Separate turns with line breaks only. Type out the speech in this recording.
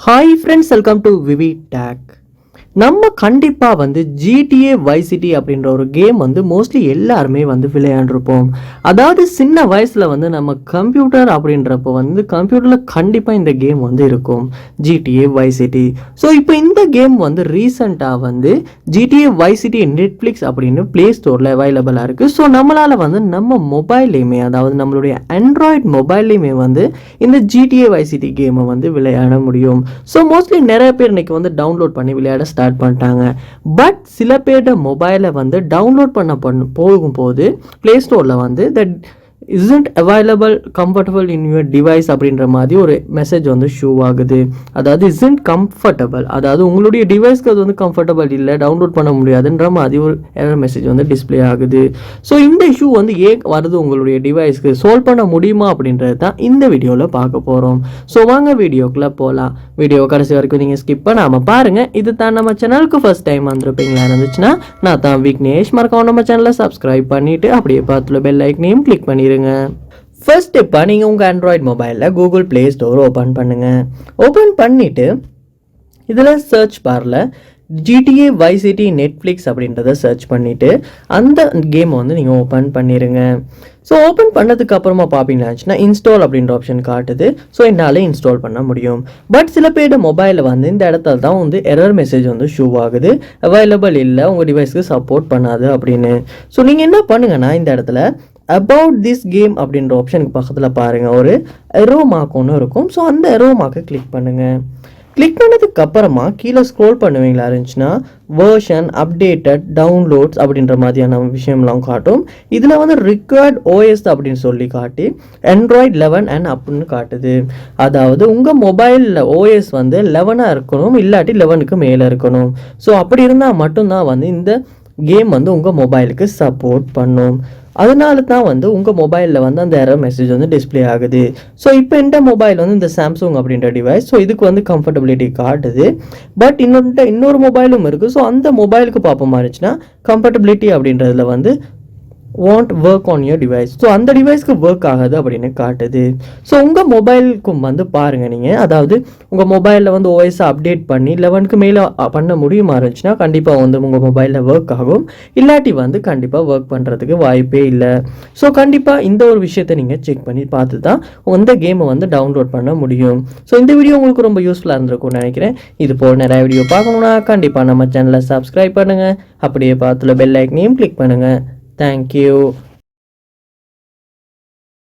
Hi friends, welcome to VividTech. நம்ம கண்டிப்பாக வந்து GTA Vice City அப்படின்ற ஒரு கேம் வந்து மோஸ்ட்லி எல்லாருமே வந்து விளையாண்டுருப்போம். அதாவது சின்ன வயசில் வந்து நம்ம கம்ப்யூட்டர் அப்படின்றப்போ வந்து கம்ப்யூட்டரில் கண்டிப்பாக இந்த கேம் வந்து இருக்கும், GTA Vice City. ஸோ இப்போ இந்த கேம் வந்து ரீசெண்டாக வந்து GTA Vice City நெட்ஃப்ளிக்ஸ் அப்படின்னு ப்ளே ஸ்டோரில் அவைலபிளாக இருக்குது. ஸோ நம்மளால் வந்து நம்ம மொபைல்லையுமே, அதாவது நம்மளுடைய ஆண்ட்ராய்ட் மொபைல்லையுமே வந்து இந்த GTA Vice City கேமை வந்து விளையாட முடியும். ஸோ மோஸ்ட்லி நிறைய பேர் இன்றைக்கி வந்து டவுன்லோட் பண்ணி விளையாட ஸ்டார்ட் பண்ணிட்டாங்க. பட் சில பேரோட மொபைலை வந்து டவுன்லோட் போகும்போது பிளே ஸ்டோரில் வந்து isn't available comfortable in your device அப்படின்ற மாதிரி ஒரு மெசேஜ் வந்து ஷோ ஆகுது. அதாவது isn't comfortable, அதாவது உங்களுடைய டிவைஸ்க்கு அது வந்து கம்ஃபர்டபுள் இல்லை, டவுன்லோட் பண்ண முடியாதுன்ற மாதிரி ஒரு எரர் மெசேஜ் வந்து டிஸ்பிளே ஆகுது. ஸோ இந்த இஷ்யூ வந்து ஏன் வருது உங்களுடைய டிவைஸ்க்கு, சால்வ் பண்ண முடியுமா அப்படின்றது தான் இந்த வீடியோவில் பார்க்க போகிறோம். ஸோ வாங்க வீடியோக்குள்ளே போகலாம். வீடியோ கடைசி வரைக்கும் நீங்கள் ஸ்கிப் பண்ணாமல் பாருங்கள். இது தான் நம்ம சேனலுக்கு ஃபர்ஸ்ட் டைம் வந்திருப்பீங்களா இருந்துச்சுன்னா நான் தான் விக்னேஷ். மறக்காம நம்ம சேனலை சப்ஸ்கிரைப் பண்ணிவிட்டு அப்படியே பார்த்துல பெல் ஐக்கனையும் கிளிக் பண்ணிடுங்க. ஃபர்ஸ்ட் ஸ்டெப்பாக நீங்கள் உங்கள் ஆண்ட்ராய்ட் மொபைலில் கூகுள் ப்ளே ஸ்டோர் ஓப்பன் பண்ணுங்கள். ஓப்பன் பண்ணிவிட்டு இதில் சர்ச் பாரில் GTA Vice City நெட்ஃப்ளிக்ஸ் அப்படின்றத சர்ச் பண்ணிவிட்டு அந்த கேமை வந்து நீங்கள் ஓப்பன் பண்ணிடுங்க. ஸோ ஓப்பன் பண்ணதுக்கு அப்புறமா பார்ப்பீங்கன்னாச்சுன்னா இன்ஸ்டால் அப்படின்ற ஆப்ஷன் காட்டுது. ஸோ என்னால் இன்ஸ்டால் பண்ண முடியும். பட் சில பேரோட மொபைலில் வந்து இந்த இடத்துல தான் வந்து எரர் மெசேஜ் வந்து ஷோ ஆகுது, அவைலபிள் இல்லை, உங்கள் டிவைஸ்க்கு சப்போர்ட் பண்ணாது அப்படின்னு. ஸோ நீங்கள் என்ன பண்ணுங்கன்னா இந்த இடத்துல அபவுட் திஸ் கேம் அப்படின்ற ஆப்ஷனுக்கு பக்கத்தில் பாருங்கள், ஒரு எரோ மார்க் ஒன்று இருக்கும். ஸோ அந்த எரோ மார்க்கை கிளிக் பண்ணுங்கள். கிளிக் பண்ணதுக்கு அப்புறமா கீழே ஸ்க்ரோல் பண்ணுவீங்களா இருந்துச்சுன்னா வேர்ஷன், அப்டேட்டட், டவுன்லோட்ஸ் அப்படின்ற மாதிரியான விஷயம்லாம் காட்டும். இதில் வந்து ரிக்வயர்ட் OS அப்படின்னு சொல்லி காட்டி Android 11 and அப்படின்னு காட்டுது. அதாவது உங்கள் மொபைலில் OS வந்து 11 இருக்கணும், இல்லாட்டி 11க்கு மேலே இருக்கணும். ஸோ அப்படி இருந்தால் மட்டும்தான் வந்து இந்த கேம் வந்து உங்கள் மொபைலுக்கு சப்போர்ட் பண்ணும். அதனால தான் வந்து உங்கள் மொபைலில் வந்து அந்த எரர் மெசேஜ் வந்து டிஸ்பிளே ஆகுது. ஸோ இப்போ இந்த மொபைல் வந்து இந்த சாம்சங் அப்படின்ற டிவைஸ். ஸோ இதுக்கு வந்து கம்ஃபர்டபிலிட்டி காட்டுது. பட் இன்னொரு மொபைலும் இருக்குது. ஸோ அந்த மொபைலுக்கு பார்ப்போம் இருந்துச்சுன்னா கம்ஃபர்டபிலிட்டி அப்படின்றதுல வந்து won't work on your device. So அந்த டிவைஸ்க்கு ஒர்க் ஆகாது அப்படின்னு காட்டுது. ஸோ உங்கள் மொபைலுக்கும் வந்து பாருங்கள் நீங்கள், அதாவது உங்கள் மொபைலில் வந்து OS அப்டேட் பண்ணி 11க்கு மேலே பண்ண முடியுமா இருந்துச்சுன்னா கண்டிப்பாக வந்து உங்கள் மொபைலில் ஒர்க் ஆகும், இல்லாட்டி வந்து கண்டிப்பாக ஒர்க் பண்ணுறதுக்கு வாய்ப்பே இல்லை. ஸோ கண்டிப்பாக இந்த ஒரு விஷயத்தை நீங்கள் செக் பண்ணி பார்த்து தான் இந்த கேமை வந்து டவுன்லோட் பண்ண முடியும். ஸோ இந்த வீடியோ உங்களுக்கு ரொம்ப யூஸ்ஃபுல்லாக இருந்திருக்கும்னு நினைக்கிறேன். இது போல் நிறைய வீடியோ பார்க்கணுன்னா கண்டிப்பாக நம்ம சேனலை சப்ஸ்கிரைப் பண்ணுங்கள், அப்படியே பார்த்துல பெல் ஐக்கனையும் கிளிக் பண்ணுங்கள். Thank you.